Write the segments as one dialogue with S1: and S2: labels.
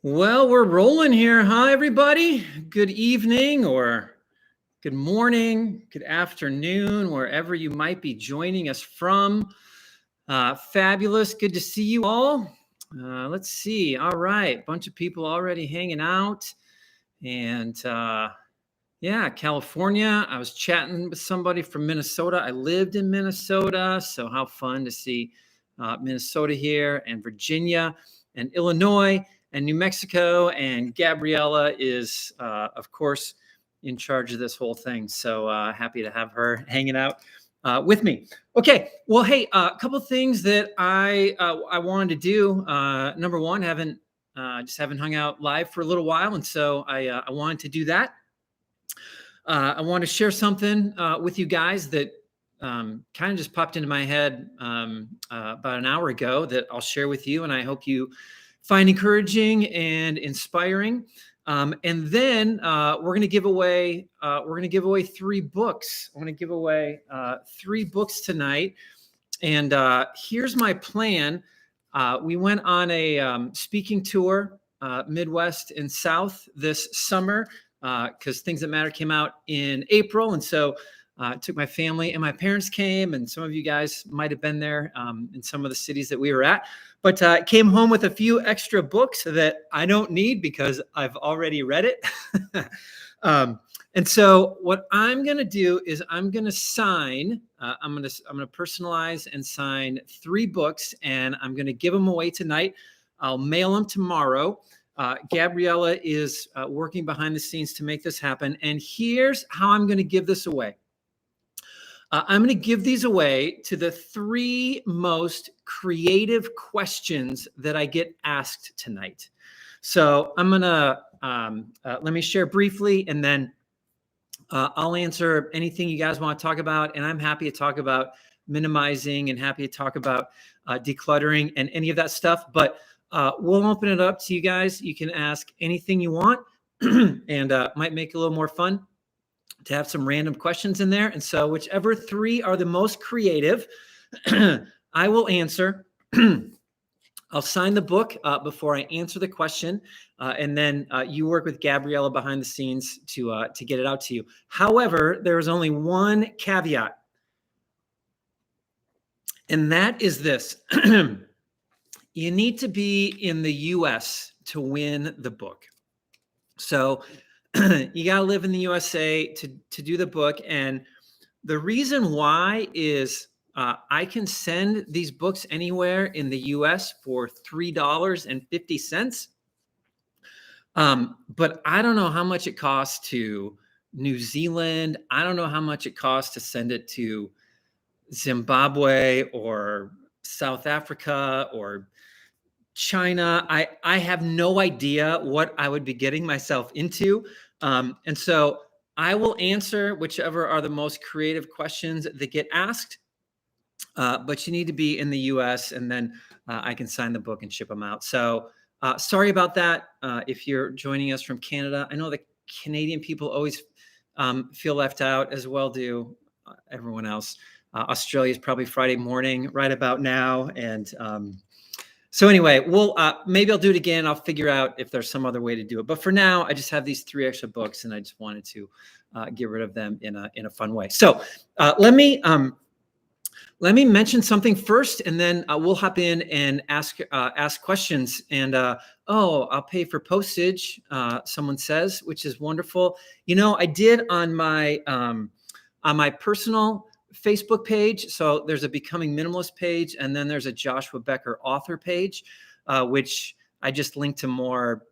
S1: Well, we're rolling here, huh, everybody? Good evening or good morning, good afternoon, wherever you might be joining us from. Fabulous. Good to see you all. Let's see. All right. Bunch of people already hanging out. And yeah, California. I was chatting with somebody from Minnesota. I lived in Minnesota. So how fun to see Minnesota here, and Virginia and Illinois and New Mexico. And Gabriella is, of course, in charge of this whole thing. So happy to have her hanging out with me. Okay. Well, hey, a couple of things that I wanted to do. Number one, just haven't hung out live for a little while, and so I wanted to do that. I want to share something with you guys that kind of just popped into my head about an hour ago that I'll share with you, and I hope you find encouraging and inspiring. And then we're going to give away 3 books. I want to give away 3 books tonight, and here's my plan. We went on a speaking tour, Midwest and South, this summer, because Things That Matter came out in April. And so I took my family, and my parents came, and some of you guys might have been there in some of the cities that we were at. But came home with a few extra books that I don't need because I've already read it. And so what I'm going to do is I'm going to sign, I'm going to personalize and sign 3 books, and I'm going to give them away tonight. I'll mail them tomorrow. Gabriella is working behind the scenes to make this happen. And here's how I'm going to give this away. I'm going to give these away to the 3 most creative questions that I get asked tonight. So I'm going to, let me share briefly, and then I'll answer anything you guys want to talk about. And I'm happy to talk about minimizing and happy to talk about decluttering and any of that stuff. But we'll open it up to you guys. You can ask anything you want, and might make it a little more fun to have some random questions in there. And so whichever 3 are the most creative, I will answer. I'll sign the book before I answer the question, and then you work with Gabriella behind the scenes to get it out to you. However, there is only one caveat, and that is this. You need to be in the U.S. to win the book. So you got to live in the USA to do the book. And the reason why is I can send these books anywhere in the US for $3.50. But I don't know how much it costs to New Zealand. I don't know how much it costs to send it to Zimbabwe or South Africa or China. I have no idea what I would be getting myself into. And so I will answer whichever are the most creative questions that get asked. But you need to be in the US, and then I can sign the book and ship them out. So sorry about that. If you're joining us from Canada, I know the Canadian people always feel left out, as well do everyone else. Australia is probably Friday morning right about now. And so anyway, maybe I'll do it again. I'll figure out if there's some other way to do it. But for now, I just have these 3 extra books, and I just wanted to get rid of them in a fun way. So let me mention something first, and then we'll hop in and ask questions. And I'll pay for postage, someone says, which is wonderful. You know, I did on my personal Facebook page. So there's a Becoming Minimalist page, and then there's a Joshua Becker author page, which I just link to more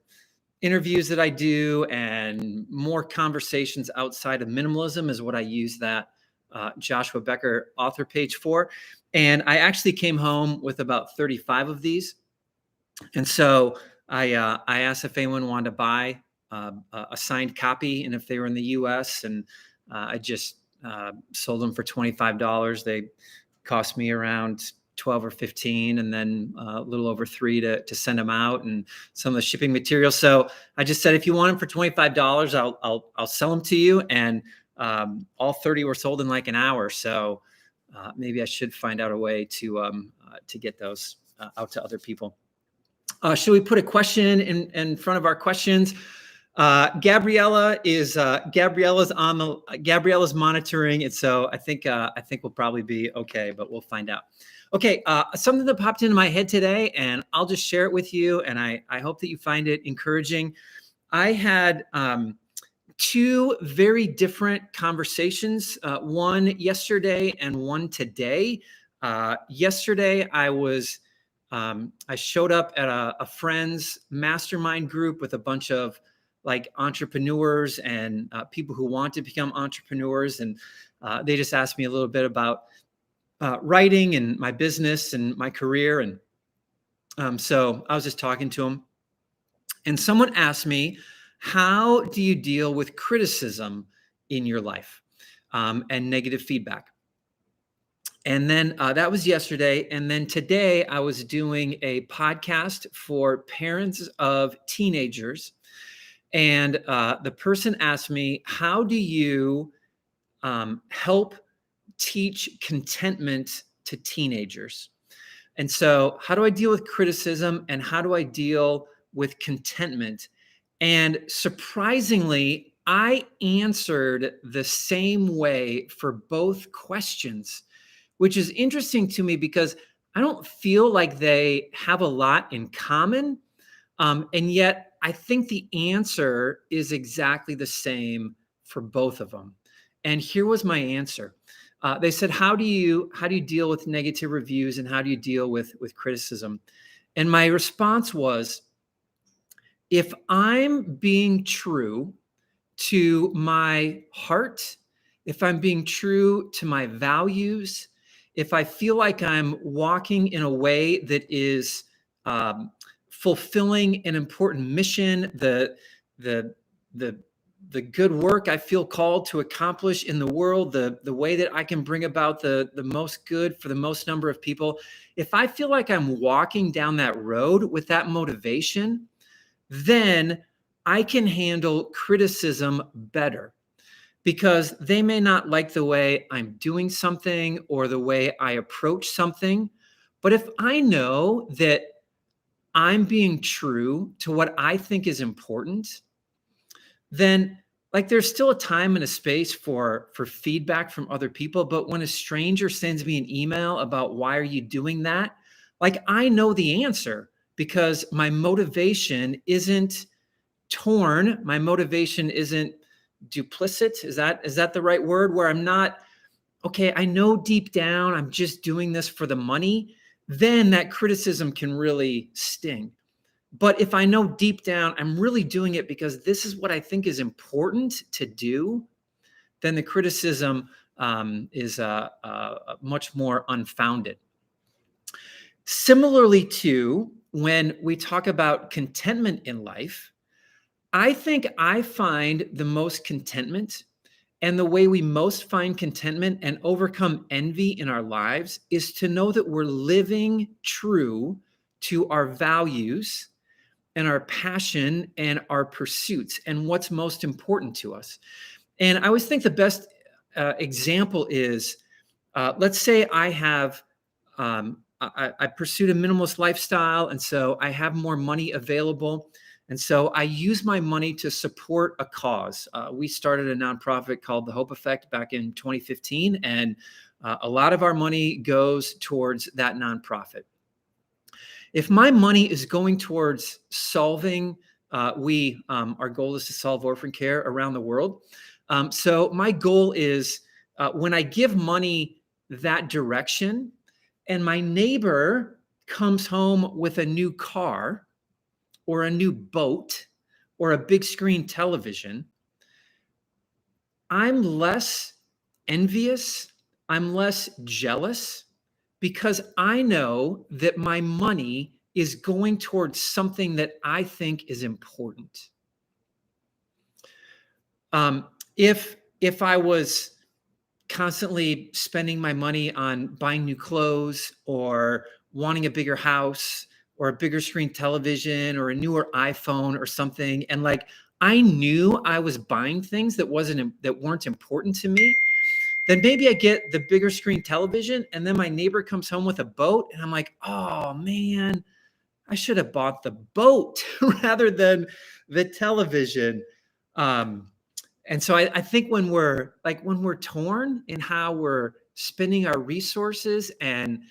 S1: interviews that I do and more conversations outside of minimalism is what I use that Joshua Becker author page for. And I actually came home with about 35 of these. And so I asked if anyone wanted to buy a signed copy, and if they were in the US, and I just sold them for $25. They cost me around 12 or 15, and then a little over 3 to send them out, and some of the shipping materials. So I just said, if you want them for $25, I'll sell them to you. And all 30 were sold in like an hour. So maybe I should find out a way to get those out to other people. Should we put a question in front of our questions? Gabriella's monitoring it, so I think we'll probably be okay, but we'll find out. Okay, something that popped into my head today, and I'll just share it with you, and I hope that you find it encouraging. I had two very different conversations, one yesterday and one today. Yesterday, I showed up at a friend's mastermind group with a bunch of like entrepreneurs and people who want to become entrepreneurs. And they just asked me a little bit about writing and my business and my career. And so I was just talking to them. And someone asked me, how do you deal with criticism in your life and negative feedback? And then that was yesterday. And then today I was doing a podcast for parents of teenagers. And the person asked me, how do you help teach contentment to teenagers? And so how do I deal with criticism and how do I deal with contentment? And surprisingly, I answered the same way for both questions, which is interesting to me because I don't feel like they have a lot in common. And yet I think the answer is exactly the same for both of them. And here was my answer. They said, how do you deal with negative reviews and how do you deal with criticism? And my response was, if I'm being true to my heart, if I'm being true to my values, if I feel like I'm walking in a way that is fulfilling an important mission, the good work I feel called to accomplish in the world, the way that I can bring about the most good for the most number of people, if I feel like I'm walking down that road with that motivation, then I can handle criticism better because they may not like the way I'm doing something or the way I approach something. But if I know that I'm being true to what I think is important, then like there's still a time and a space for feedback from other people. But when a stranger sends me an email about why are you doing that, like I know the answer because my motivation isn't torn. My motivation isn't duplicit. Is that the right word? Where I'm not, okay, I know deep down I'm just doing this for the money, then that criticism can really sting. But if I know deep down I'm really doing it because this is what I think is important to do, then the criticism is much more unfounded. Similarly to when we talk about contentment in life, I think I find the most contentment and the way we most find contentment and overcome envy in our lives is to know that we're living true to our values and our passion and our pursuits and what's most important to us. And I always think the best example is, let's say I have, I pursued a minimalist lifestyle, and so I have more money available. And so I use my money to support a cause. We started a nonprofit called The Hope Effect back in 2015, and a lot of our money goes towards that nonprofit. If my money is going towards solving, our goal is to solve orphan care around the world. So my goal is when I give money that direction and my neighbor comes home with a new car or a new boat or a big screen television, I'm less envious, I'm less jealous because I know that my money is going towards something that I think is important. If I was constantly spending my money on buying new clothes or wanting a bigger house or a bigger screen television or a newer iPhone or something, and like I knew I was buying things that weren't important to me, then maybe I get the bigger screen television and then my neighbor comes home with a boat and I'm like, oh man, I should have bought the boat rather than the television. And so I think when we're torn in how we're spending our resources and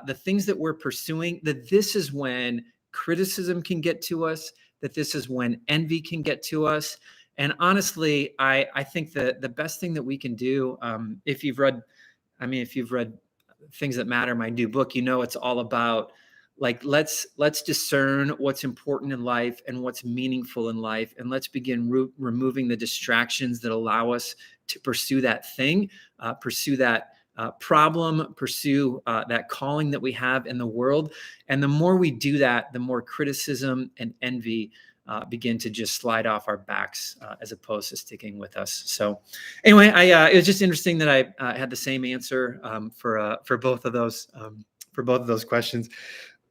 S1: the things that we're pursuing, that this is when criticism can get to us, that this is when envy can get to us. And honestly, I think that the best thing that we can do, if you've read Things That Matter, my new book, it's all about let's discern what's important in life and what's meaningful in life, and let's begin removing the distractions that allow us to pursue that thing, pursue that problem, pursue that calling that we have in the world. And the more we do that, the more criticism and envy begin to just slide off our backs as opposed to sticking with us. So anyway, it was just interesting that I had the same answer for both of those questions.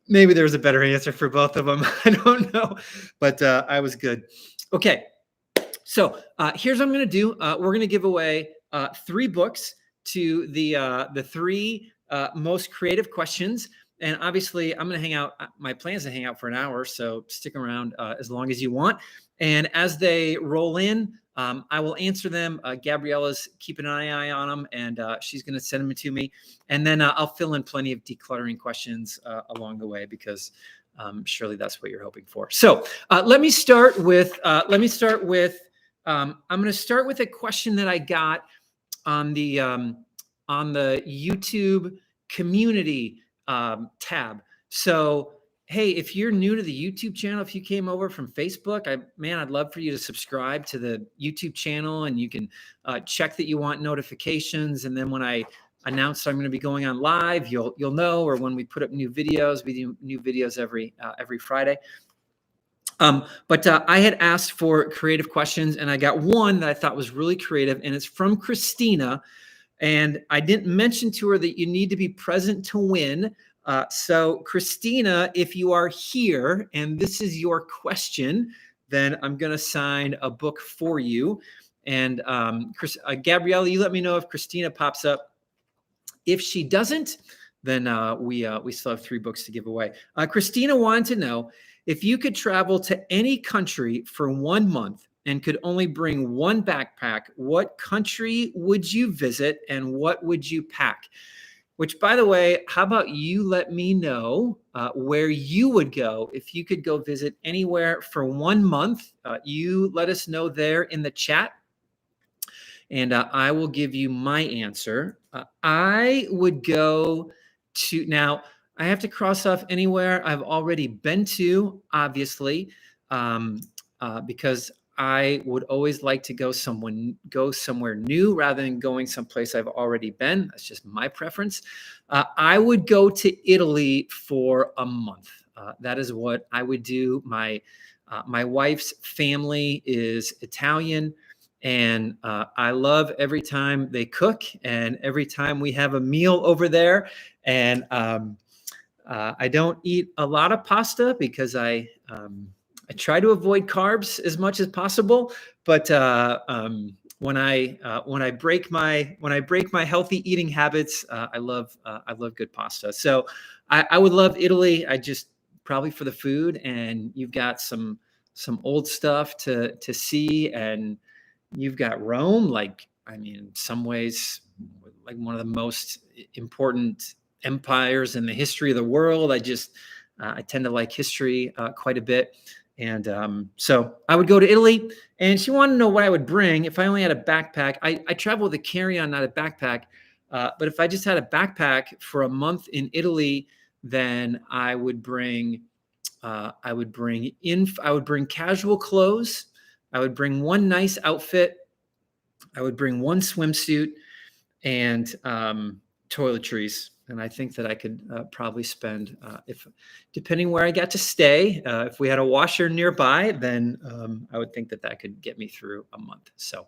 S1: Maybe there was a better answer for both of them. I don't know, but I was good. Okay, so here's what I'm going to do. We're going to give away 3 books to the 3 most creative questions. And obviously, I'm going to hang out. My plan is to hang out for an hour, so stick around as long as you want. And as they roll in, I will answer them. Gabriella's keeping an eye on them, and she's going to send them to me. And then I'll fill in plenty of decluttering questions along the way, because surely that's what you're hoping for. So let me start with. I'm going to start with a question that I got on the YouTube community tab. So, hey, if you're new to the YouTube channel, if you came over from Facebook, I'd love for you to subscribe to the YouTube channel, and you can check that you want notifications. And then when I announce I'm going to be going on live, you'll know, or when we put up new videos, we do new videos every Friday. But I had asked for creative questions, and I got one that I thought was really creative, and it's from Christina. And I didn't mention to her that you need to be present to win. So Christina, if you are here and this is your question, then I'm going to sign a book for you. And Gabriella, you let me know if Christina pops up. If she doesn't, then we still have 3 books to give away. Christina wanted to know, if you could travel to any country for 1 month and could only bring 1 backpack, what country would you visit and what would you pack? Which, by the way, how about you let me know where you would go if you could go visit anywhere for 1 month. You let us know there in the chat, and I will give you my answer. I would go to, now I have to cross off anywhere I've already been to, obviously, because I would always like to go somewhere new rather than going someplace I've already been. That's just my preference. I would go to Italy for a month. That is what I would do. My wife's family is Italian, and I love every time they cook and every time we have a meal over there. And I don't eat a lot of pasta because I try to avoid carbs as much as possible, but when I break my healthy eating habits, I love good pasta. So I would love Italy. I just, probably for the food, and you've got some old stuff to see, and you've got Rome. In some ways, like one of the most important empires in the history of the world. I tend to like history quite a bit. And so I would go to Italy, and she wanted to know what I would bring if I only had a backpack. I travel with a carry-on, not a backpack. But if I just had a backpack for a month in Italy, then I would bring casual clothes. I would bring 1 nice outfit. I would bring 1 swimsuit and toiletries. And I think that I could probably spend, depending where I got to stay, if we had a washer nearby, then I would think that could get me through a month. So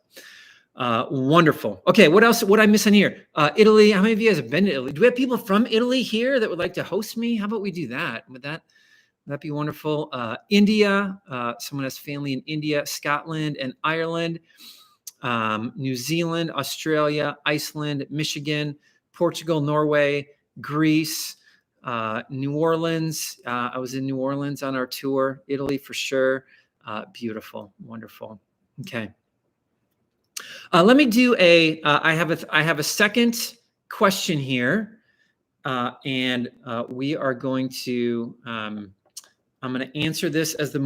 S1: wonderful. Okay, what else would I miss in here? Italy. How many of you guys have been to Italy? Do we have people from Italy here that would like to host me? How about we do that? Would that be wonderful? India. Someone has family in India, Scotland, and Ireland. New Zealand, Australia, Iceland, Michigan, Portugal, Norway, Greece, New Orleans. I was in New Orleans on our tour. Italy for sure. Beautiful, wonderful. Okay. Let me do I have a second question here, and we are going to. I'm going to answer this as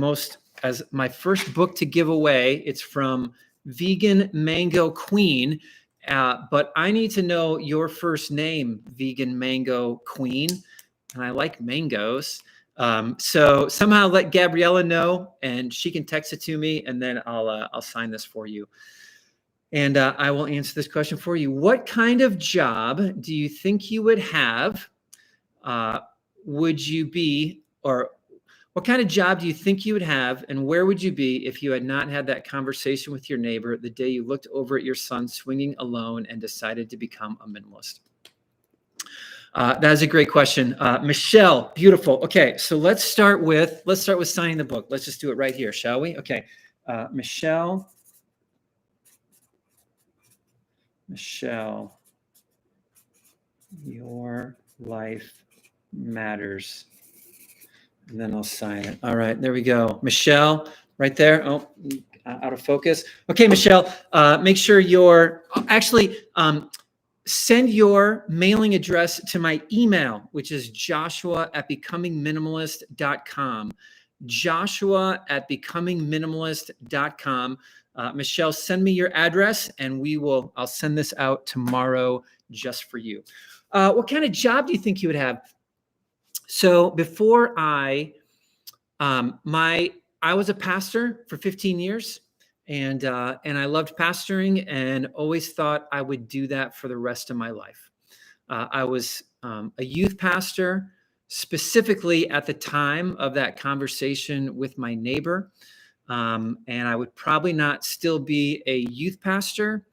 S1: my first book to give away. It's from Vegan Mango Queen, but I need to know your first name, Vegan Mango Queen, and I like mangoes. So somehow let Gabriella know, and she can text it to me, and then I'll sign this for you. And I will answer this question for you. What kind of job do you think you would have? Would you be, or what kind of job do you think you would have, and where would you be if you had not had that conversation with your neighbor the day you looked over at your son swinging alone and decided to become a minimalist? That is a great question. Michelle, beautiful. Okay, so let's start with signing the book. Let's just do it right here, shall we? Okay, Michelle, your life matters. And then I'll sign it. All right, there we go. Michelle, right there. Oh, out of focus. Okay, Michelle, make sure send your mailing address to my email, which is joshua@becomingminimalist.com. joshua@becomingminimalist.com. Michelle, send me your address, and I'll send this out tomorrow just for you. What kind of job do you think you would have? So before I was a pastor for 15 years, and I loved pastoring and always thought I would do that for the rest of my life. I was a youth pastor, specifically at the time of that conversation with my neighbor, and I would probably not still be a youth pastor.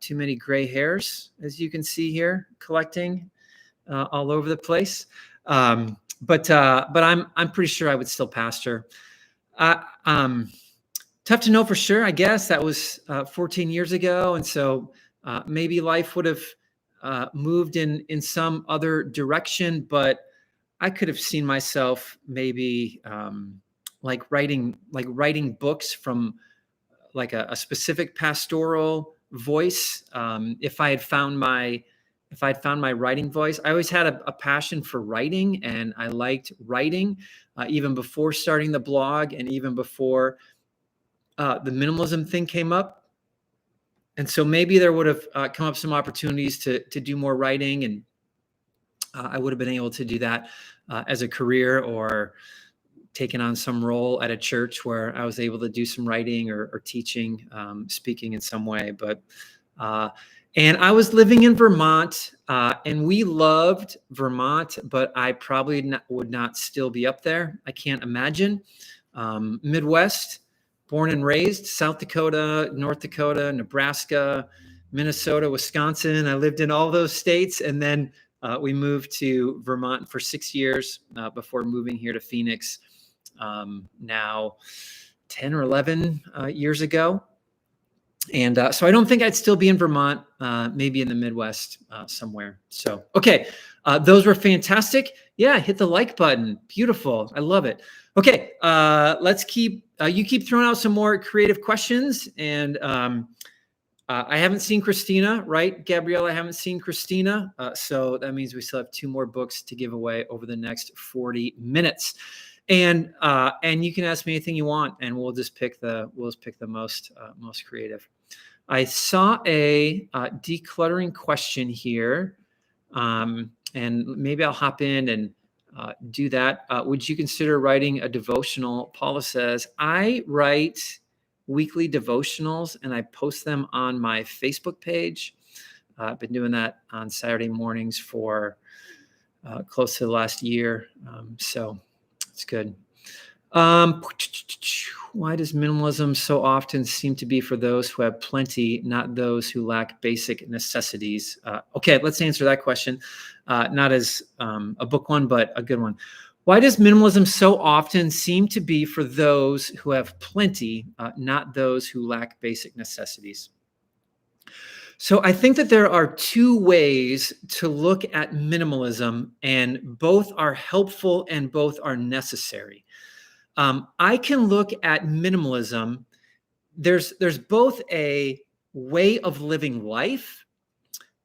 S1: Too many gray hairs, as you can see here, collecting all over the place. But I'm pretty sure I would still pastor. Tough to know for sure. I guess that was 14 years ago, and so maybe life would have moved in some other direction. But I could have seen myself maybe writing books from like a specific pastoral voice. If I had found my writing voice. I always had a passion for writing, and I liked writing even before starting the blog and even before the minimalism thing came up. And so maybe there would have come up some opportunities to do more writing, and I would have been able to do that as a career, or taken on some role at a church where I was able to do some writing or teaching, speaking in some way. But and I was living in Vermont, and we loved Vermont, but I probably would not still be up there. I can't imagine. Midwest, born and raised, South Dakota, North Dakota, Nebraska, Minnesota, Wisconsin. I lived in all those states, and then we moved to Vermont for 6 years before moving here to Phoenix now 10 or 11 years ago. And so I don't think I'd still be in Vermont, maybe in the Midwest somewhere. So, okay, those were fantastic. Yeah, hit the like button. Beautiful. I love it. Okay, let's you keep throwing out some more creative questions. And I haven't seen Christina, right? Gabrielle, I haven't seen Christina. So that means we still have 2 more books to give away over the next 40 minutes. And you can ask me anything you want, and we'll just pick the most creative. I saw a decluttering question here, and maybe I'll hop in and do that. Would you consider writing a devotional? Paula says, I write weekly devotionals, and I post them on my Facebook page. I've been doing that on Saturday mornings for close to the last year, so it's good. Why does minimalism so often seem to be for those who have plenty, not those who lack basic necessities? Okay, let's answer that question. Not as a book one, but a good one. Why does minimalism so often seem to be for those who have plenty, not those who lack basic necessities? So I think that there are two ways to look at minimalism, and both are helpful and both are necessary. I can look at minimalism. There's both a way of living life,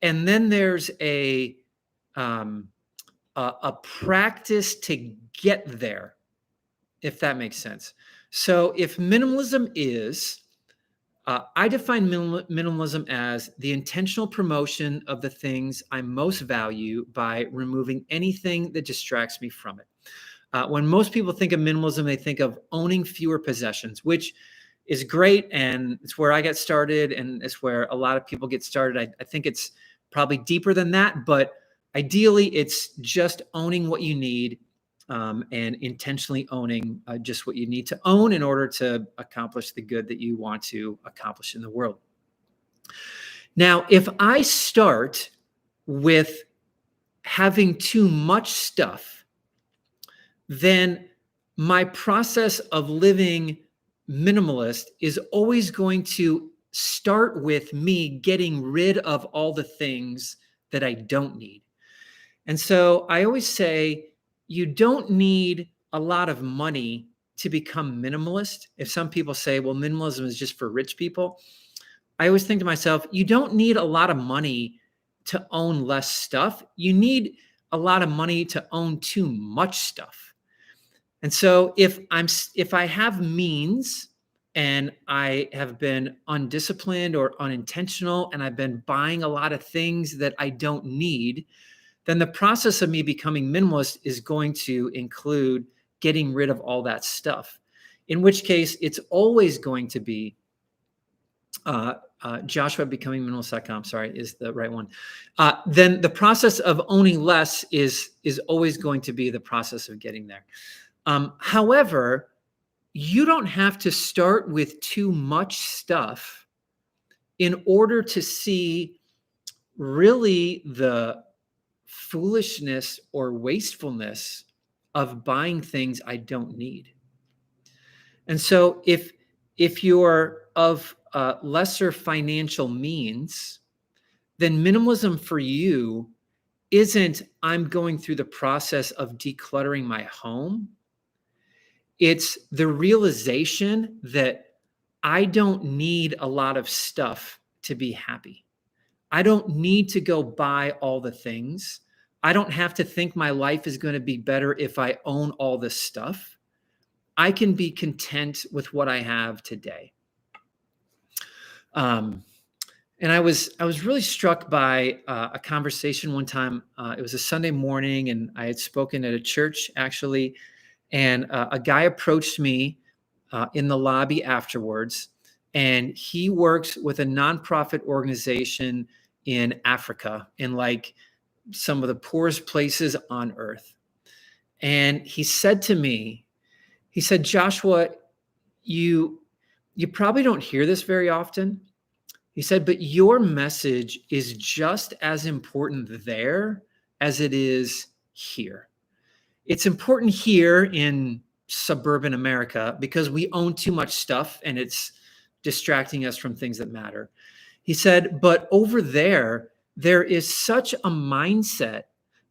S1: and then there's um, a practice to get there, if that makes sense. So if minimalism is I define minimalism as the intentional promotion of the things I most value by removing anything that distracts me from it. When most people think of minimalism, they think of owning fewer possessions, which is great. And it's where I got started. And it's where a lot of people get started. I think it's probably deeper than that. But ideally, it's just owning what you need, and intentionally owning just what you need to own in order to accomplish the good that you want to accomplish in the world. Now, if I start with having too much stuff, then my process of living minimalist is always going to start with me getting rid of all the things that I don't need. And so I always say, you don't need a lot of money to become minimalist. If some people say, well, minimalism is just for rich people, I always think to myself, you don't need a lot of money to own less stuff. You need a lot of money to own too much stuff. And so if I have means and I have been undisciplined or unintentional, and I've been buying a lot of things that I don't need, then the process of me becoming minimalist is going to include getting rid of all that stuff, in which case it's always going to be Joshua becoming minimalist.com, sorry, is the right one. Then the process of owning less is always going to be the process of getting there. However, you don't have to start with too much stuff in order to see really the foolishness or wastefulness of buying things I don't need. And so if you're of lesser financial means, then minimalism for you isn't I'm going through the process of decluttering my home. It's the realization that I don't need a lot of stuff to be happy. I don't need to go buy all the things. I don't have to think my life is going to be better if I own all this stuff. I can be content with what I have today. And I was really struck by a conversation one time. It was a Sunday morning, and I had spoken at a church actually, and a guy approached me in the lobby afterwards, and he works with a nonprofit organization in Africa, in like some of the poorest places on earth. And he said to me, he said, Joshua, you probably don't hear this very often. He said, but your message is just as important there as it is here. It's important here in suburban America because we own too much stuff and it's distracting us from things that matter. He said, but over there, there is such a mindset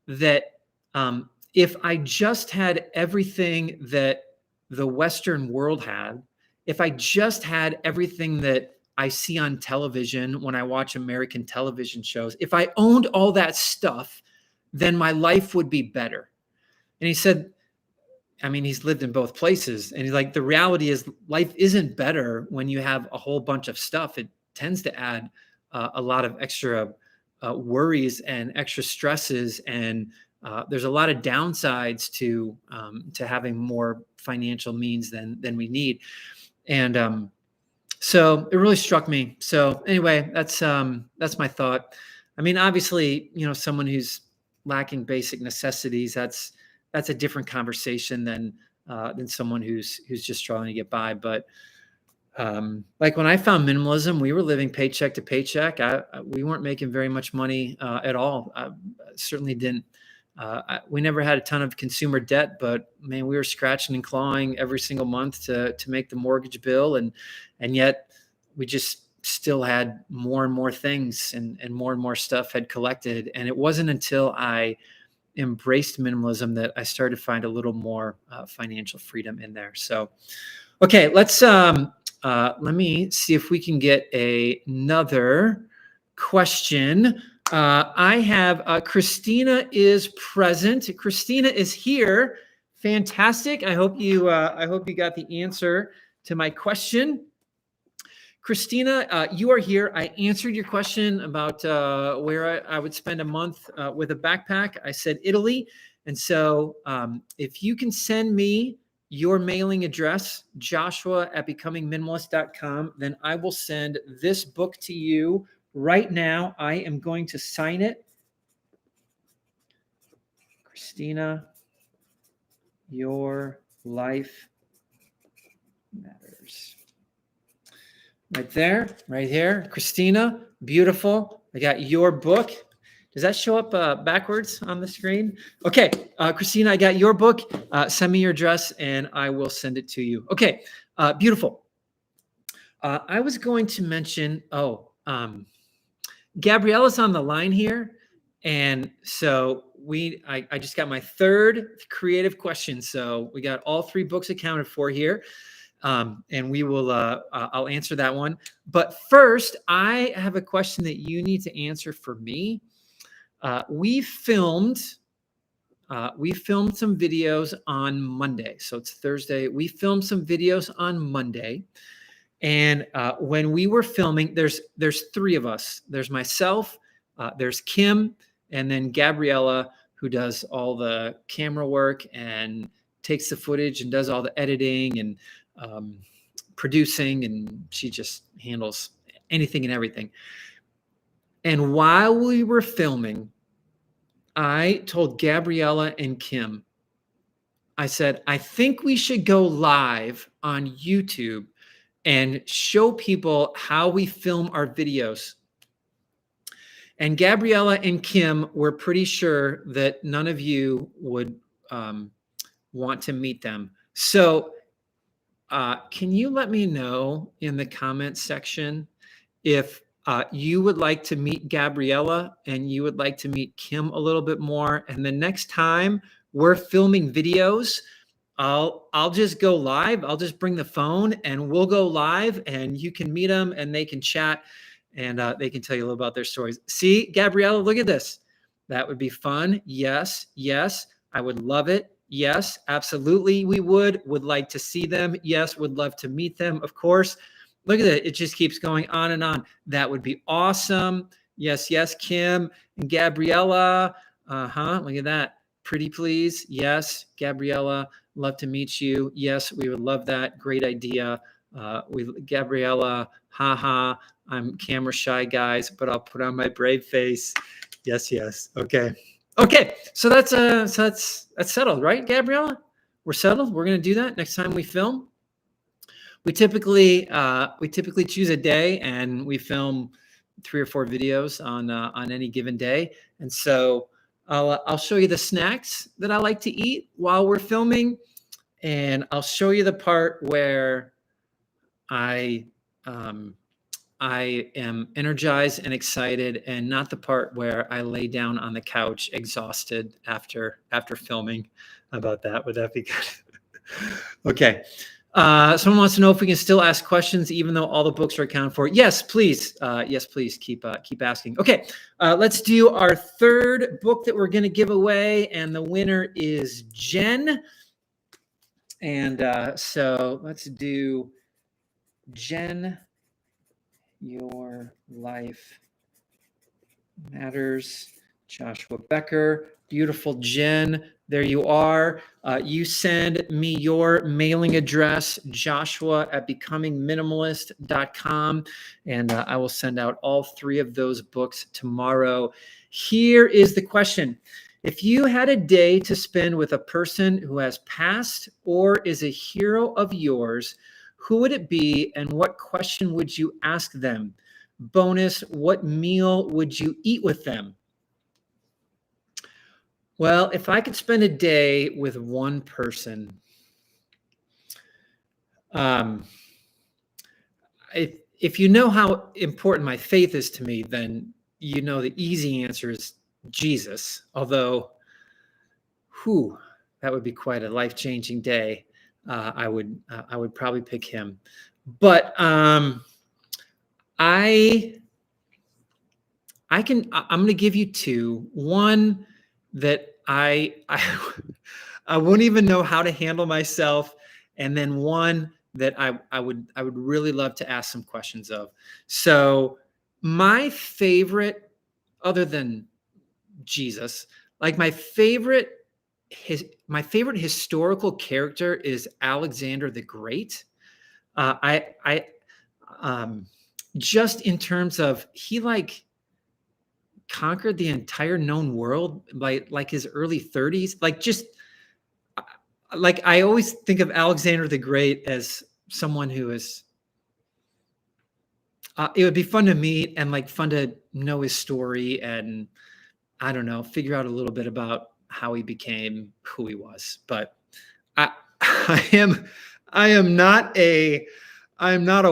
S1: that if I just had everything that the Western world had, if I just had everything that I see on television when I watch American television shows, if I owned all that stuff, then my life would be better. And he said, I mean, he's lived in both places. And he's like, the reality is life isn't better when you have a whole bunch of stuff. It tends to add a lot of extra worries and extra stresses. And there's a lot of downsides to having more financial means than we need. And so it really struck me. So anyway, that's my thought. I mean, obviously, someone who's lacking basic necessities, that's a different conversation than someone who's just trying to get by. But like when I found minimalism, we were living paycheck to paycheck. We weren't making very much money at all. Certainly didn't. We never had a ton of consumer debt, but man, we were scratching and clawing every single month to make the mortgage bill, and yet we just still had more and more things and more stuff had collected. And it wasn't until I embraced minimalism that I started to find a little more financial freedom in there. So, okay, let's let me see if we can get another question. I have Christina is present. Christina is here. Fantastic. I hope you got the answer to my question. Christina, you are here. I answered your question about where I would spend a month with a backpack. I said Italy. And so if you can send me your mailing address, joshua@becomingminimalist.com, then I will send this book to you right now. I am going to sign it. Christina, your life matters. Right there, right here. Christina, beautiful. I got your book. Does that show up backwards on the screen? Okay, Christina, I got your book. Send me your address and I will send it to you. Okay, beautiful. I was going to mention, Gabriella's on the line here. And so I just got my third creative question. So we got all 3 books accounted for here. And we will, I'll answer that one. But first, I have a question that you need to answer for me. We filmed some videos on Monday. So it's Thursday. We filmed some videos on Monday. And when we were filming, there's 3 of us. There's myself, there's Kim, and then Gabriella, who does all the camera work and takes the footage and does all the editing and producing, and she just handles anything and everything. And while we were filming, I told Gabriella and Kim, I said, I think we should go live on YouTube and show people how we film our videos. And Gabriella and Kim were pretty sure that none of you would want to meet them. So can you let me know in the comments section if you would like to meet Gabriella and you would like to meet Kim a little bit more? And the next time we're filming videos, I'll just go live. I'll just bring the phone and we'll go live and you can meet them and they can chat and they can tell you a little about their stories. See, Gabriella, look at this. That would be fun. Yes, yes, I would love it. Yes, absolutely. We would like to see them. Yes, would love to meet them. Of course. Look at it. It just keeps going on and on. That would be awesome. Yes, yes, Kim and Gabriella. Look at that. Pretty please. Yes, Gabriella, love to meet you. Yes, we would love that. Great idea. Gabriella, I'm camera shy, guys, but I'll put on my brave face. Yes, yes. Okay. Okay, so that's settled, right, Gabriella? We're settled. We're gonna do that next time we film. We typically choose a day and we film 3 or 4 videos on any given day. And so I'll show you the snacks that I like to eat while we're filming, and I'll show you the part where I am energized and excited, and not the part where I lay down on the couch exhausted after filming. How about that? Would that be good? Okay. Someone wants to know if we can still ask questions even though all the books are accounted for. Yes, please. Yes, please keep asking. Okay. Let's do our third book that we're going to give away, and the winner is Jen. And so let's do Jen. Your Life Matters. Joshua Becker. Beautiful Jen. There you are. You send me your mailing address, joshua@becomingminimalist.com, and I will send out all 3 of those books tomorrow. Here is the question. If you had a day to spend with a person who has passed or is a hero of yours, who would it be and what question would you ask them? Bonus, what meal would you eat with them? Well, if I could spend a day with one person, if you know how important my faith is to me, then you know the easy answer is Jesus. Although, that would be quite a life-changing day. I would probably pick him. But I'm going to give you two. One that I wouldn't even know how to handle myself, and then one that I would really love to ask some questions of. So my favorite, other than Jesus, like my favorite historical character is Alexander the Great. I just in terms of he conquered the entire known world by his early 30s. I always think of Alexander the Great as someone who is it would be fun to meet and fun to know his story, and I don't know, figure out a little bit about how he became who he was. But I I am not a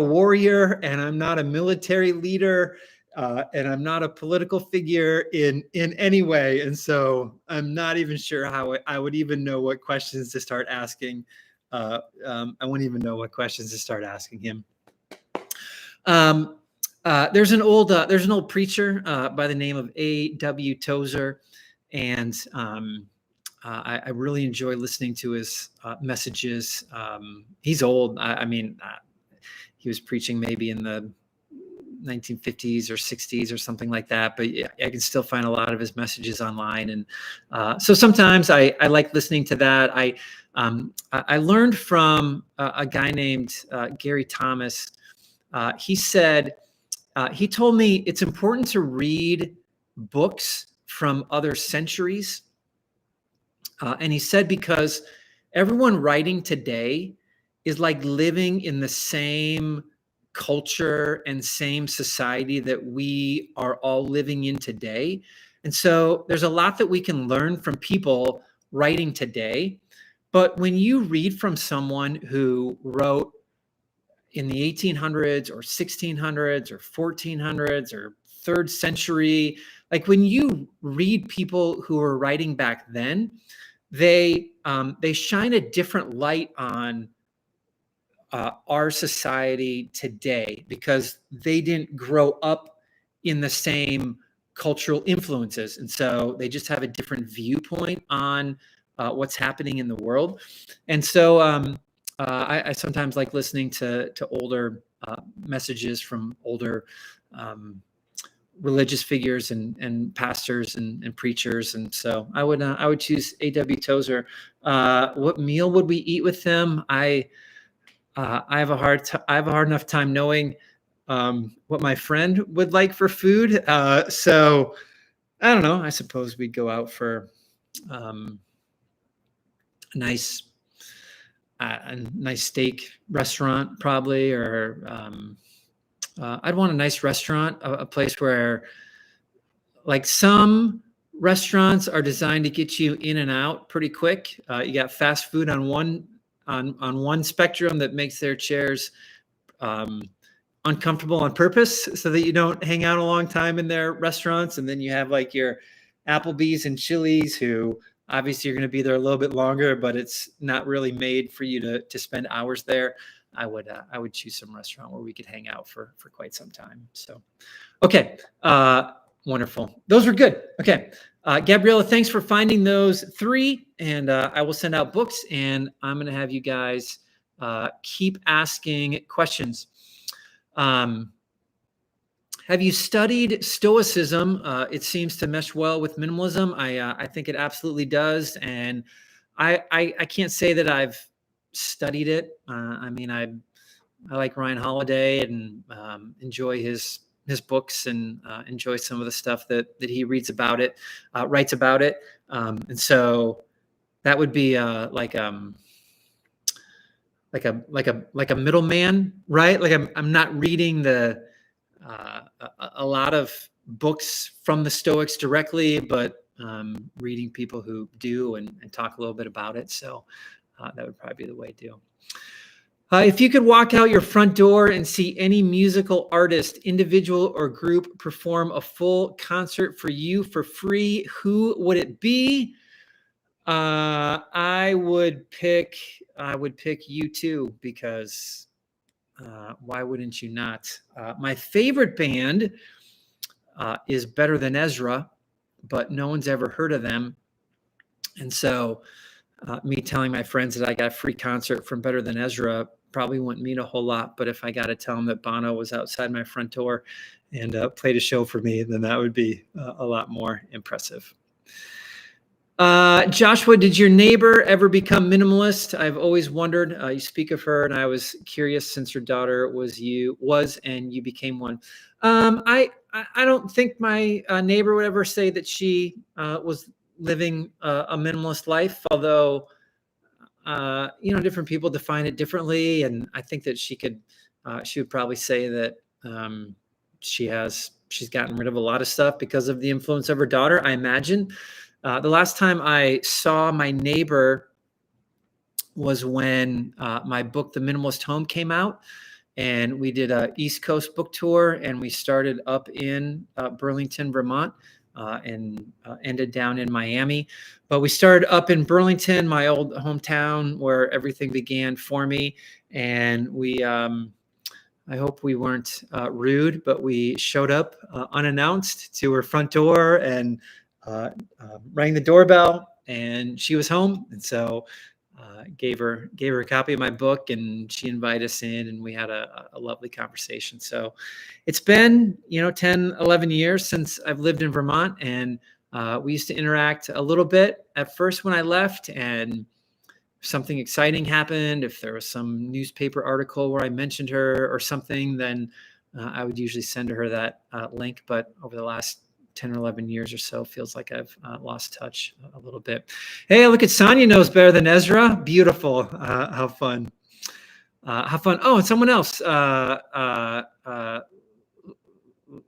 S1: warrior, and I'm not a military leader, and I'm not a political figure in any way. And so I'm not even sure how I would even know what questions to start asking. I wouldn't even know what questions to start asking him. There's an old preacher by the name of A.W. Tozer, and I really enjoy listening to his messages. He's old. He was preaching maybe in the 1950s or 60s or something like that, but yeah, I can still find a lot of his messages online. And so sometimes I like listening to that. I learned from a guy named Gary Thomas. He told me it's important to read books from other centuries. And he said, because everyone writing today is living in the same culture and same society that we are all living in today. And so there's a lot that we can learn from people writing today. But when you read from someone who wrote in the 1800s or 1600s or 1400s or third century, when you read people who were writing back then, they shine a different light on our society today, because they didn't grow up in the same cultural influences, and so they just have a different viewpoint on what's happening in the world. And so I sometimes like listening to older messages from older religious figures and pastors and preachers. And so I would choose A.W. Tozer. What meal would we eat with him? I have a hard enough time knowing what my friend would like for food. So I don't know. I suppose we'd go out for a nice steak restaurant, probably, or I'd want a nice restaurant, a place where, some restaurants are designed to get you in and out pretty quick. You got fast food on one spectrum that makes their chairs uncomfortable on purpose so that you don't hang out a long time in their restaurants. And then you have your Applebee's and Chili's, who obviously you're going to be there a little bit longer, but it's not really made for you to spend hours there. I would choose some restaurant where we could hang out for quite some time. So, okay. Wonderful. Those were good. Okay. Gabriella, thanks for finding those three, and I will send out books, and I'm going to have you guys keep asking questions. Have you studied Stoicism? It seems to mesh well with minimalism. I think it absolutely does, and I can't say that I've studied it. I like Ryan Holiday and enjoy his books, and enjoy some of the stuff that he reads about it, writes about it. And so that would be like a middleman, right? I'm not reading a lot of books from the Stoics directly, but reading people who do and talk a little bit about it. So that would probably be the way to do. If you could walk out your front door and see any musical artist, individual or group, perform a full concert for you for free, who would it be? I would pick U2 because why wouldn't you not? My favorite band is Better Than Ezra, but no one's ever heard of them, and so me telling my friends that I got a free concert from Better Than Ezra probably wouldn't mean a whole lot. But if I got to tell them that Bono was outside my front door and played a show for me, then that would be a lot more impressive. Joshua, did your neighbor ever become minimalist? I've always wondered. You speak of her, and I was curious since her daughter was and you became one. I don't think my neighbor would ever say that she was living a minimalist life, although different people define it differently, and I think that she would probably say that she's gotten rid of a lot of stuff because of the influence of her daughter, I imagine. The last time I saw my neighbor was when my book, The Minimalist Home, came out, and we did a East Coast book tour, and we started up in Burlington, Vermont, and ended down in Miami. But we started up in Burlington, my old hometown, where everything began for me. And we, I hope we weren't rude, but we showed up unannounced to her front door and rang the doorbell, and she was home. And so gave her a copy of my book, and she invited us in, and we had a lovely conversation. So it's been 10, 11 years since I've lived in Vermont, and we used to interact a little bit at first when I left, and if something exciting happened, if there was some newspaper article where I mentioned her or something, then I would usually send her that link. But over the last 10 or 11 years or so, feels like I've lost touch a little bit. Hey, look at Sonia knows Better Than Ezra. Beautiful. How fun. Oh, and someone else.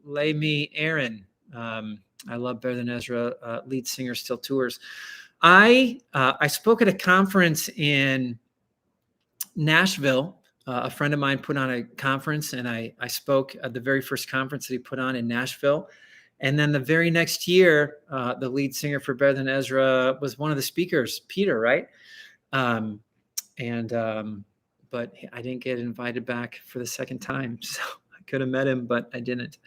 S1: Lay me Aaron. I love Better Than Ezra. Lead singer, still tours. I spoke at a conference in Nashville. A friend of mine put on a conference, and I spoke at the very first conference that he put on in Nashville. And then the very next year, the lead singer for Better Than Ezra was one of the speakers, Peter, right? But I didn't get invited back for the second time. So I could have met him, but I didn't.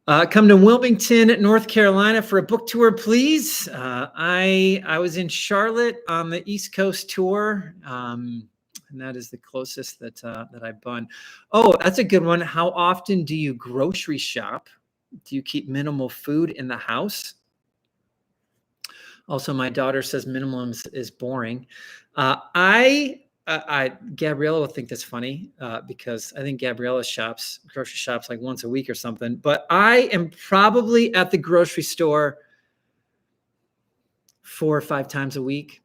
S1: Come to Wilmington, North Carolina for a book tour, please. I was in Charlotte on the East Coast tour, and that is the closest that I've been. Oh, that's a good one. How often do you grocery shop? Do you keep minimal food in the house? Also, my daughter says minimalism is boring. Gabriella will think that's funny because I think Gabriella grocery shops like once a week or something. But I am probably at the grocery store 4 or 5 times a week.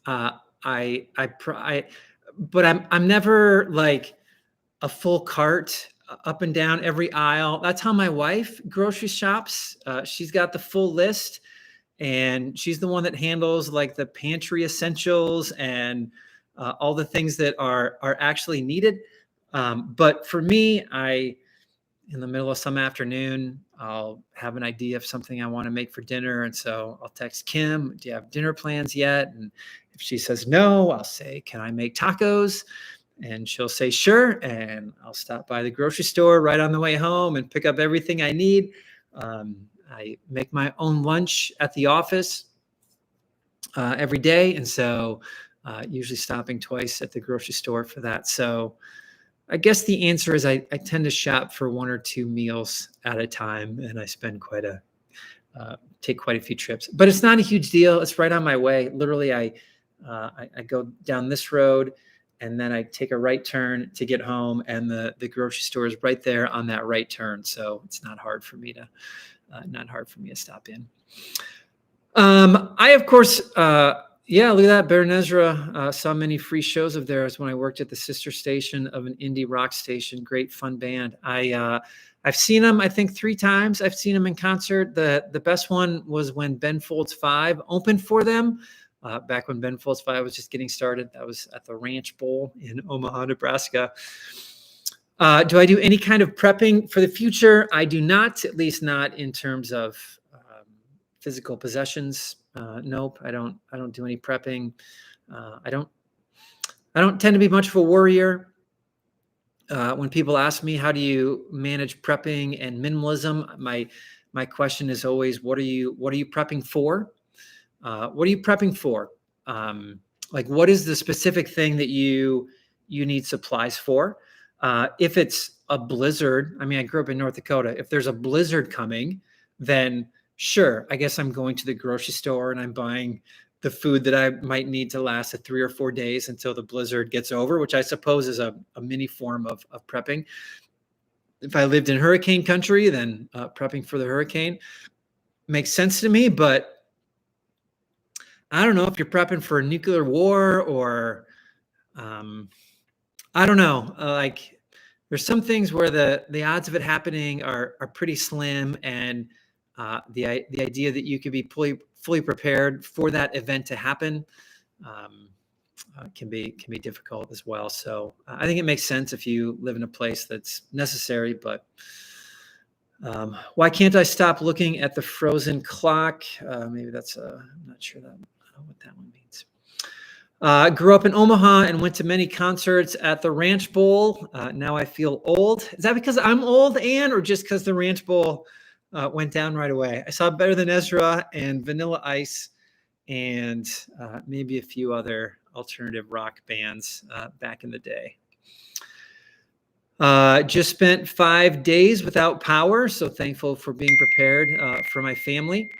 S1: But I'm never like a full cart up and down every aisle. That's how my wife grocery shops. She's got the full list, and she's the one that handles like the pantry essentials and all the things that are actually needed. But for me, in the middle of some afternoon, I'll have an idea of something I want to make for dinner. And so I'll text Kim, do you have dinner plans yet? And if she says no, I'll say, can I make tacos? And she'll say, sure. And I'll stop by the grocery store right on the way home and pick up everything I need. I make my own lunch at the office every day. And so usually stopping twice at the grocery store for that. So I guess the answer is I tend to shop for 1 or 2 meals at a time, and I spend take quite a few trips. But it's not a huge deal. It's right on my way. Literally, I go down this road, and then I take a right turn to get home, and the grocery store is right there on that right turn. So it's not hard for me to stop in. I, of course, yeah, look at that. Better Than Ezra saw many free shows of theirs when I worked at the sister station of an indie rock station. Great, fun band. I've seen them, I think, 3 times. I've seen them in concert. The best one was when Ben Folds 5 opened for them. back when Ben Folds 5 was just getting started. That was at the Ranch Bowl in Omaha, Nebraska. Do I do any kind of prepping for the future? I do not, at least not in terms of physical possessions. Nope, I don't do any prepping. I don't tend to be much of a worrier. When people ask me, how do you manage prepping and minimalism? My question is always, what are you prepping for? What are you prepping for? Like, what is the specific thing that you need supplies for? If it's a blizzard, I mean, I grew up in North Dakota. If there's a blizzard coming, then sure, I guess I'm going to the grocery store and I'm buying the food that I might need to last 3 or 4 days until the blizzard gets over, which I suppose is a mini form of prepping. If I lived in hurricane country, then prepping for the hurricane makes sense to me. But I don't know if you're prepping for a nuclear war or I don't know. Like, there's some things where the odds of it happening are pretty slim, and the idea that you could be fully prepared for that event to happen can be difficult as well. So I think it makes sense if you live in a place that's necessary. But why can't I stop looking at the frozen clock? Maybe that's I'm not sure what that one means. Grew up in Omaha and went to many concerts at the Ranch Bowl. Now I feel old. Is that because I'm old, Ann, or just because the Ranch Bowl went down right away? I saw Better Than Ezra and Vanilla Ice and maybe a few other alternative rock bands back in the day. Just spent 5 days without power, so thankful for being prepared for my family.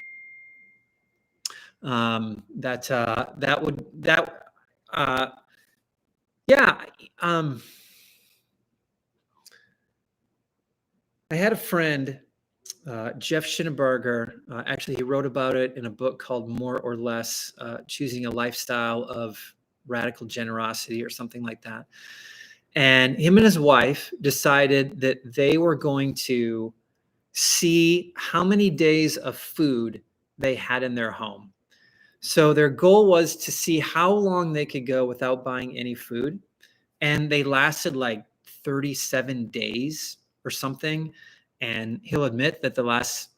S1: I had a friend, Jeff Schinneberger. Actually, he wrote about it in a book called More or Less, Choosing a Lifestyle of Radical Generosity or something like that. And him and his wife decided that they were going to see how many days of food they had in their home. So their goal was to see how long they could go without buying any food. And they lasted like 37 days or something. And he'll admit that the last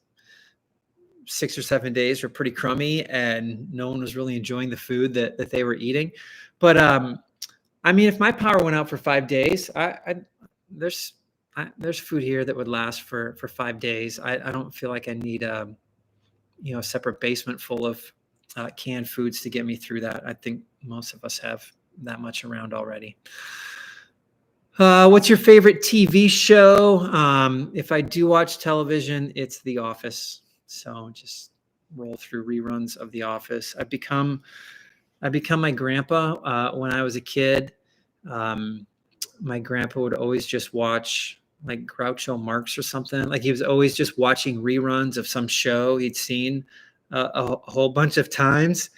S1: 6 or 7 days were pretty crummy and no one was really enjoying the food that they were eating. But I mean, if my power went out for 5 days, there's food here that would last for 5 days. I don't feel like I need a separate basement full of canned foods to get me through that. I think most of us have that much around already. What's your favorite TV show? If I do watch television, it's The Office. So just roll through reruns of The Office. I become my grandpa when I was a kid. My grandpa would always just watch like Groucho Marx or something. Like, he was always just watching reruns of some show he'd seen a whole bunch of times.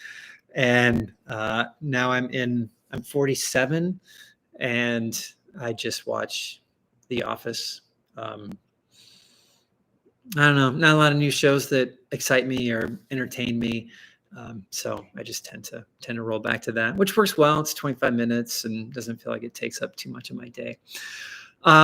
S1: And now I'm 47 and I just watch The Office. I don't know, not a lot of new shows that excite me or entertain me. So I just tend to roll back to that, which works well. It's 25 minutes and doesn't feel like it takes up too much of my day.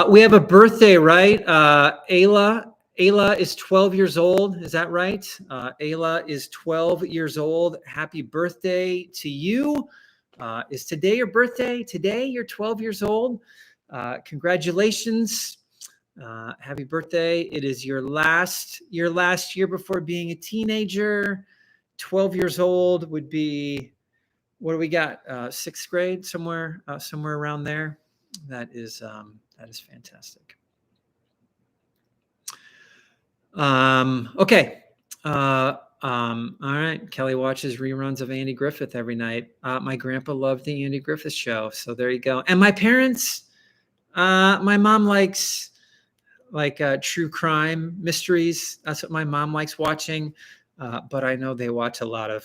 S1: We have a birthday, right? Ayla is 12 years old. Is that right? Ayla is 12 years old. Happy birthday to you. Is today your birthday? Today you're 12 years old. Congratulations. Happy birthday. It is your last year before being a teenager. 12 years old would be, what do we got? 6th grade, somewhere around there. That is fantastic. Okay. All right. Kelly watches reruns of Andy Griffith every night. My grandpa loved the Andy Griffith show. So there you go. And my parents, my mom likes true crime mysteries. That's what my mom likes watching. But I know they watch a lot of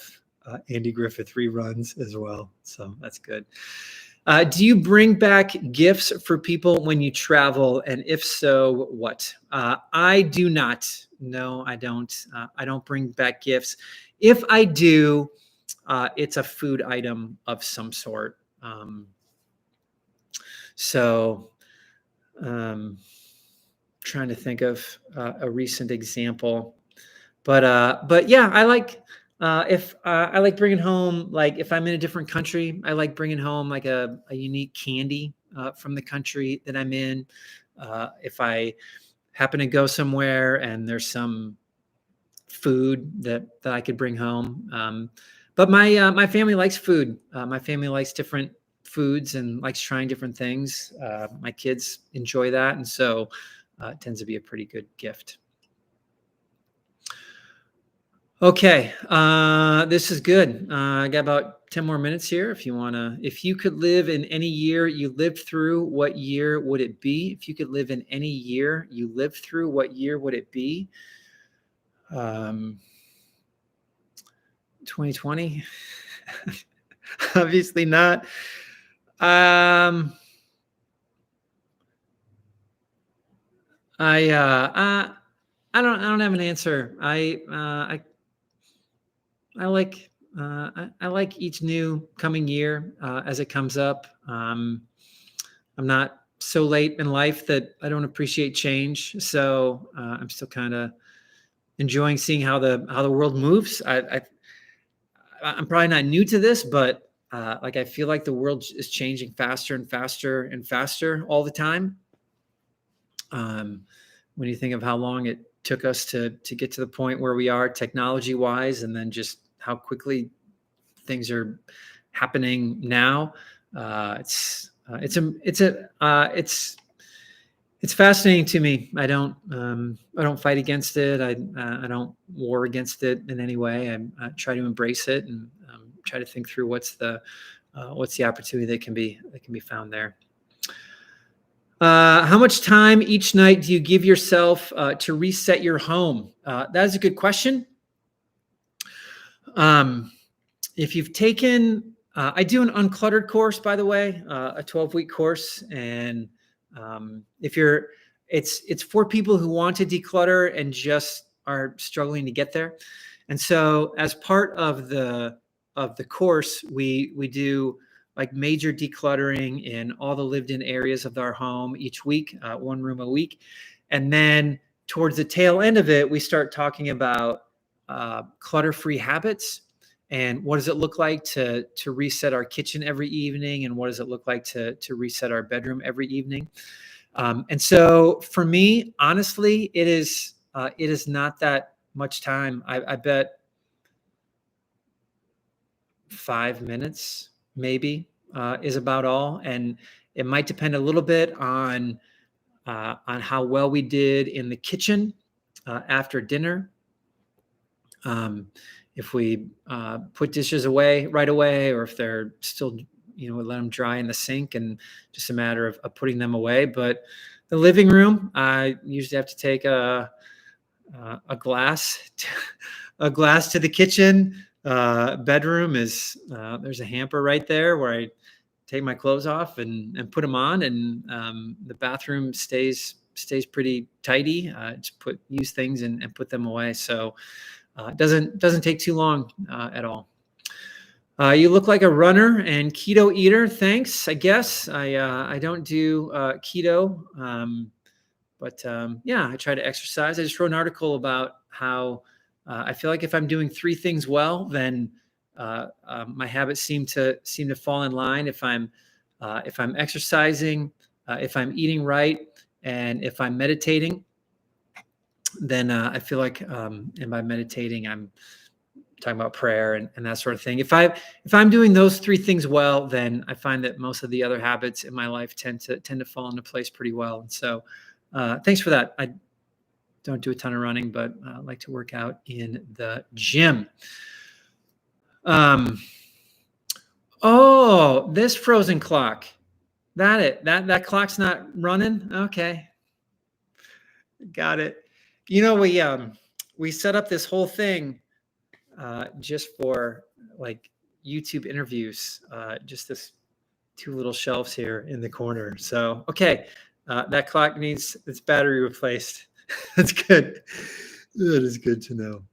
S1: Andy Griffith reruns as well. So that's good. Do you bring back gifts for people when you travel? And if so, what? I do not. No, I don't. I don't bring back gifts. If I do, it's a food item of some sort. So trying to think of a recent example, but yeah, I like if I like bringing home, like if I'm in a different country, I like bringing home like a unique candy from the country that I'm in. If I happen to go somewhere and there's some food that I could bring home. But my family likes food. My family likes different foods and likes trying different things. My kids enjoy that, and so it tends to be a pretty good gift. Okay, this is good. I got about 10 more minutes here. If you could live in any year you lived through, what year would it be? If you could live in any year you lived through, what year would it be? 2020? Obviously not. I don't have an answer. I like I like each new coming year as it comes up. I'm not so late in life that I don't appreciate change, so I'm still kind of enjoying seeing how the world moves. I'm probably not new to this, but like I feel like the world is changing faster and faster and faster all the time. When you think of how long it took us to get to the point where we are technology wise, and then just how quickly things are happening now, it's fascinating to me. I don't fight against it. I don't war against it in any way. I try to embrace it and try to think through what's the opportunity that can be found there. How much time each night do you give yourself to reset your home? That is a good question. If you've taken, I do an uncluttered course, by the way, a 12-week course, and it's for people who want to declutter and just are struggling to get there. And so, as part of the course, we do like major decluttering in all the lived-in areas of our home each week, one room a week, and then towards the tail end of it, we start talking about clutter-free habits. And what does it look like to reset our kitchen every evening? And what does it look like to reset our bedroom every evening? And so for me, honestly, it is not that much time. I bet 5 minutes maybe is about all. And it might depend a little bit on how well we did in the kitchen after dinner. If we put dishes away right away, or if they're still, we let them dry in the sink and just a matter of putting them away. But the living room, I usually have to take a glass to the kitchen. Bedroom is there's a hamper right there where I take my clothes off and put them on, and the bathroom stays pretty tidy. Just use things and put them away. So it doesn't take too long at all. You look like a runner and keto eater. Thanks. I guess I don't do keto, but yeah, I try to exercise. I just wrote an article about how I feel like if I'm doing 3 things well, then my habits seem to fall in line. If I'm exercising, if I'm eating right, and if I'm meditating, then I feel like, and by meditating, I'm talking about prayer and that sort of thing. If I'm doing those 3 things well, then I find that most of the other habits in my life tend to fall into place pretty well. And so, thanks for that. I don't do a ton of running, but I like to work out in the gym. Oh, this frozen clock. That clock's not running. Okay, got it. We set up this whole thing just for like YouTube interviews. Just this 2 little shelves here in the corner. So okay, that clock needs its battery replaced. That's good. That is good to know.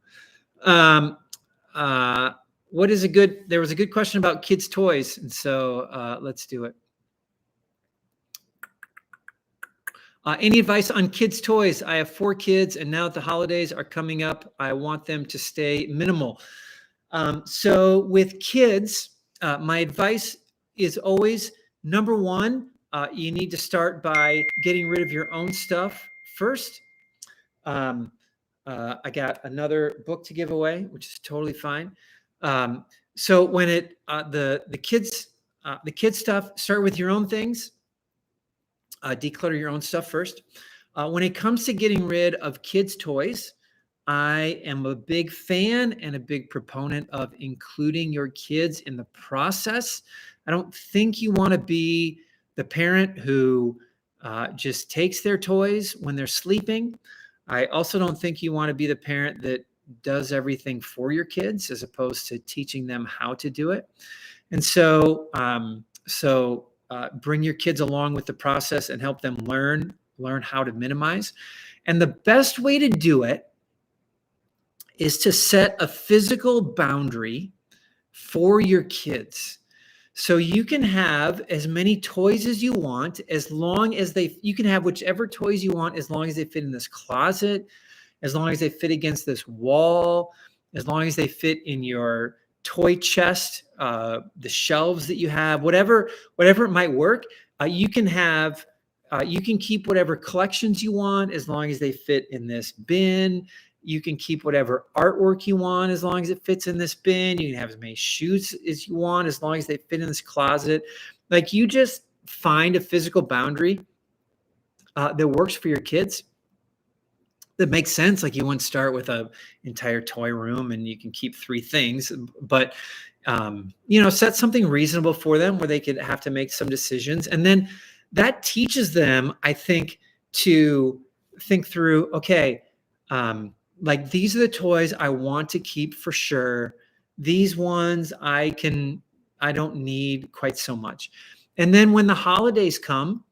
S1: there was a good question about kids' toys. And so let's do it. Any advice on kids' toys? I have 4 kids, and now that the holidays are coming up, I want them to stay minimal. So with kids, my advice is always, number one, you need to start by getting rid of your own stuff first. I got another book to give away, which is totally fine. So when the kids stuff, start with your own things. Declutter your own stuff first. When it comes to getting rid of kids' toys, I am a big fan and a big proponent of including your kids in the process. I don't think you want to be the parent who just takes their toys when they're sleeping. I also don't think you want to be the parent that does everything for your kids as opposed to teaching them how to do it. And so, bring your kids along with the process and help them learn how to minimize. And the best way to do it is to set a physical boundary for your kids. So you can have as many toys as you want, as long as you can have whichever toys you want, as long as they fit in this closet, as long as they fit against this wall, as long as they fit in your toy chest, the shelves that you have, whatever it might work. You can keep whatever collections you want as long as they fit in this bin. You can keep whatever artwork you want as long as it fits in this bin. You can have as many shoes as you want as long as they fit in this closet. Like, you just find a physical boundary that works for your kids, that makes sense. Like, you wouldn't start with an entire toy room and you can keep 3 things, but set something reasonable for them where they could have to make some decisions. And then that teaches them, I think, to think through, okay, like, these are the toys I want to keep for sure. These ones I don't need quite so much. And then when the holidays come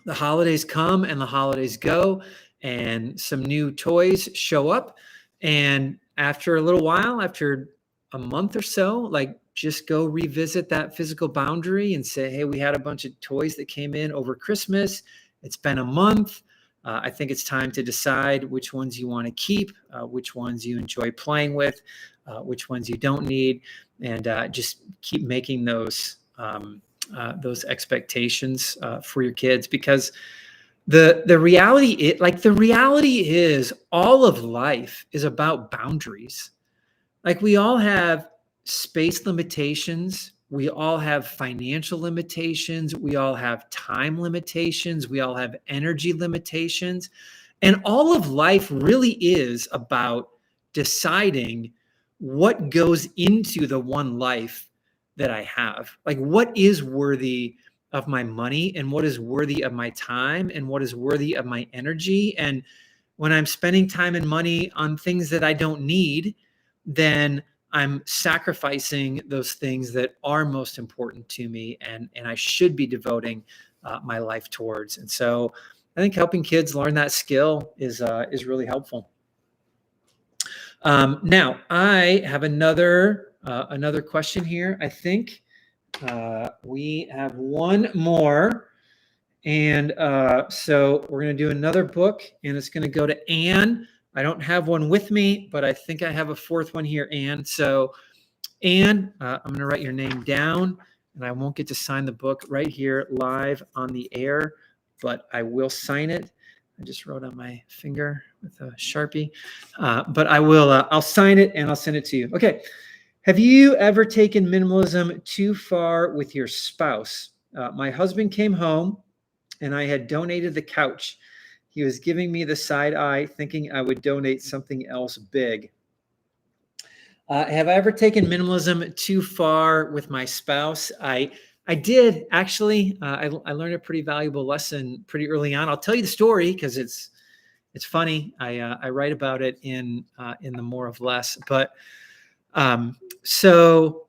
S1: and the holidays go, and some new toys show up. And after a little while, after a month or so, like, just go revisit that physical boundary and say, hey, we had a bunch of toys that came in over Christmas. It's been a month. I think it's time to decide which ones you want to keep, which ones you enjoy playing with, which ones you don't need, and just keep making those expectations for your kids. Because the reality is all of life is about boundaries. Like, we all have space limitations. We all have financial limitations. We all have time limitations. We all have energy limitations. And all of life really is about deciding what goes into the one life that I have. Like, what is worthy of my money, and what is worthy of my time, and what is worthy of my energy. And when I'm spending time and money on things that I don't need, then I'm sacrificing those things that are most important to me and I should be devoting my life towards. And so I think helping kids learn that skill is really helpful. Now I have another question here. I think we have one more. And so we're going to do another book, and it's going to go to Anne. I don't have one with me, but I think I have a 4th one here, Anne. So Anne, I'm going to write your name down, and I won't get to sign the book right here live on the air, but I will sign it. I just wrote on my finger with a Sharpie, but I'll sign it and I'll send it to you. Okay. Have you ever taken minimalism too far with your spouse? My husband came home and I had donated the couch. He was giving me the side eye, thinking I would donate something else big. Have I ever taken minimalism too far with my spouse? I did, actually. I learned a pretty valuable lesson pretty early on. I'll tell you the story because it's funny. I write about it in the More of Less. But so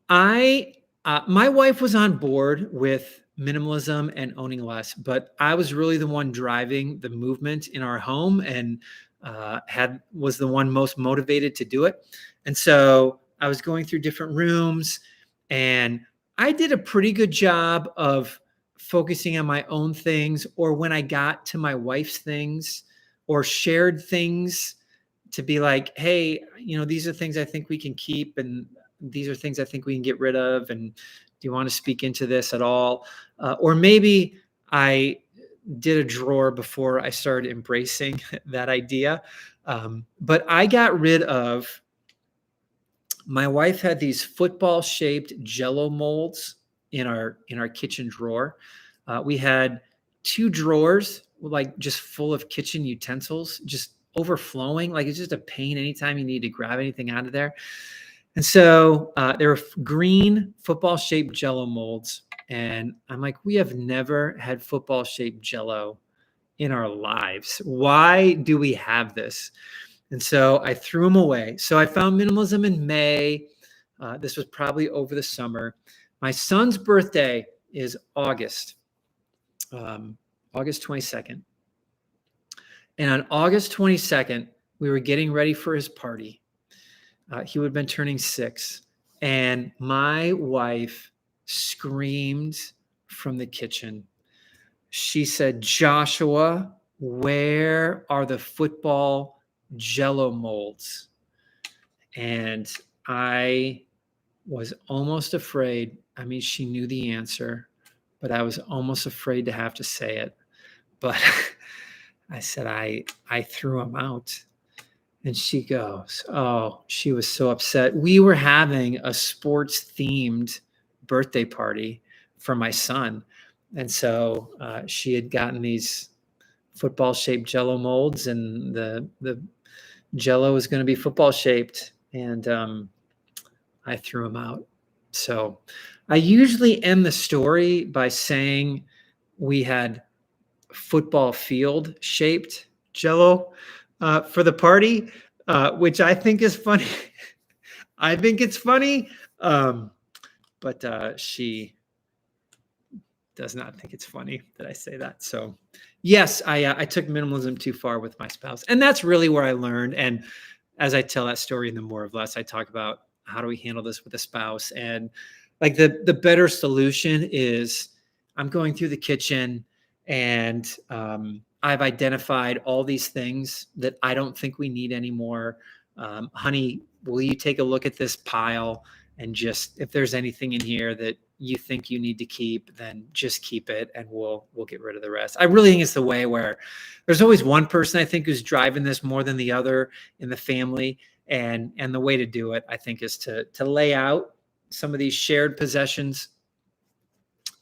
S1: my wife was on board with minimalism and owning less, but I was really the one driving the movement in our home. And was the one most motivated to do it. And so I was going through different rooms, and I did a pretty good job of focusing on my own things, or when I got to my wife's things or shared things, to be like, hey, these are things I think we can keep, and these are things I think we can get rid of. And do you want to speak into this at all? Or maybe I did a drawer before I started embracing that idea. But I got rid of, my wife had these football shaped Jello molds in our kitchen drawer. We had 2 drawers like just full of kitchen utensils, just overflowing. Like it's just a pain anytime you need to grab anything out of there. And so there were green football shaped Jello molds. And I'm like, we have never had football shaped Jello in our lives. Why do we have this? And so I threw them away. So I found minimalism in May. This was probably over the summer. My son's birthday is August 22nd. And on August 22nd, we were getting ready for his party. He would have been turning 6. And my wife screamed from the kitchen. She said, Joshua, where are the football Jello molds? And I was almost afraid. I mean, she knew the answer, but I was almost afraid to have to say it. But I said, I threw them out. And she goes, oh, she was so upset. We were having a sports themed birthday party for my son. And so she had gotten these football shaped Jello molds, and the Jello was going to be football shaped. And I threw them out. So I usually end the story by saying we had football field shaped Jello for the party, which I think is funny. I think it's funny, but she does not think it's funny that I say that. So yes, I took minimalism too far with my spouse, and that's really where I learned. And as I tell that story in the More of Less, I talk about how do we handle this with a spouse, and like the better solution is I'm going through the kitchen, and I've identified all these things that I don't think we need anymore. Honey, will you take a look at this pile, and just, if there's anything in here that you think you need to keep, then just keep it, and we'll get rid of the rest. I really think it's the way where there's always one person I think who's driving this more than the other in the family. And the way to do it, I think, is to lay out some of these shared possessions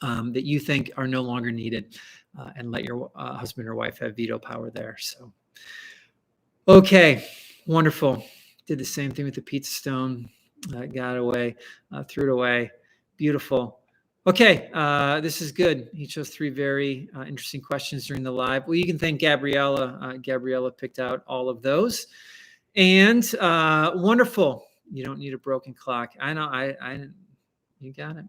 S1: that you think are no longer needed, and let your husband or wife have veto power there. So, okay, wonderful. Did the same thing with the pizza stone. Got it away, threw it away. Beautiful. Okay, this is good. He chose 3 very interesting questions during the live. Well, you can thank Gabriella. Gabriella picked out all of those. And wonderful. You don't need a broken clock. I know. You got it.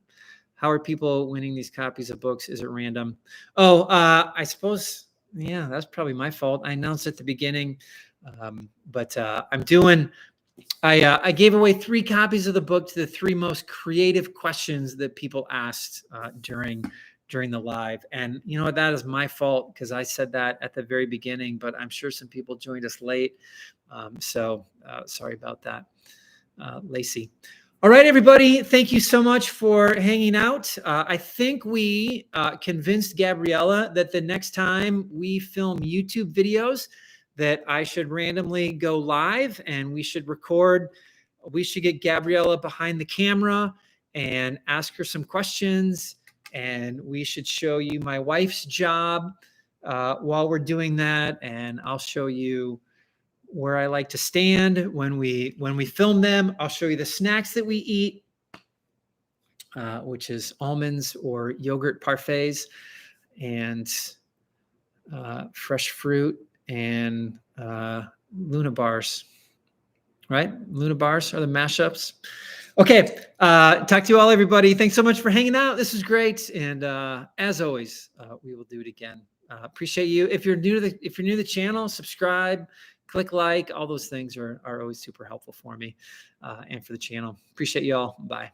S1: How are people winning these copies of books? Is it random? Oh, I suppose. Yeah, that's probably my fault. I announced at the beginning, but I'm doing. I gave away 3 copies of the book to the 3 most creative questions that people asked during the live. And that is my fault, because I said that at the very beginning, but I'm sure some people joined us late. So sorry about that, Lacey. All right, everybody. Thank you so much for hanging out. I think we convinced Gabriella that the next time we film YouTube videos, that I should randomly go live, and we should record. We should get Gabriella behind the camera and ask her some questions. And we should show you my wife's job while we're doing that. And I'll show you where I like to stand when we film them. I'll show you the snacks that we eat, which is almonds or yogurt parfaits, and fresh fruit, and Luna bars, right? Luna bars are the mashups. Okay. Talk to you all, everybody. Thanks so much for hanging out. This was great. And as always, we will do it again. Appreciate you. If you're new to the channel, subscribe, click like. All those things are always super helpful for me and for the channel. Appreciate you all. Bye.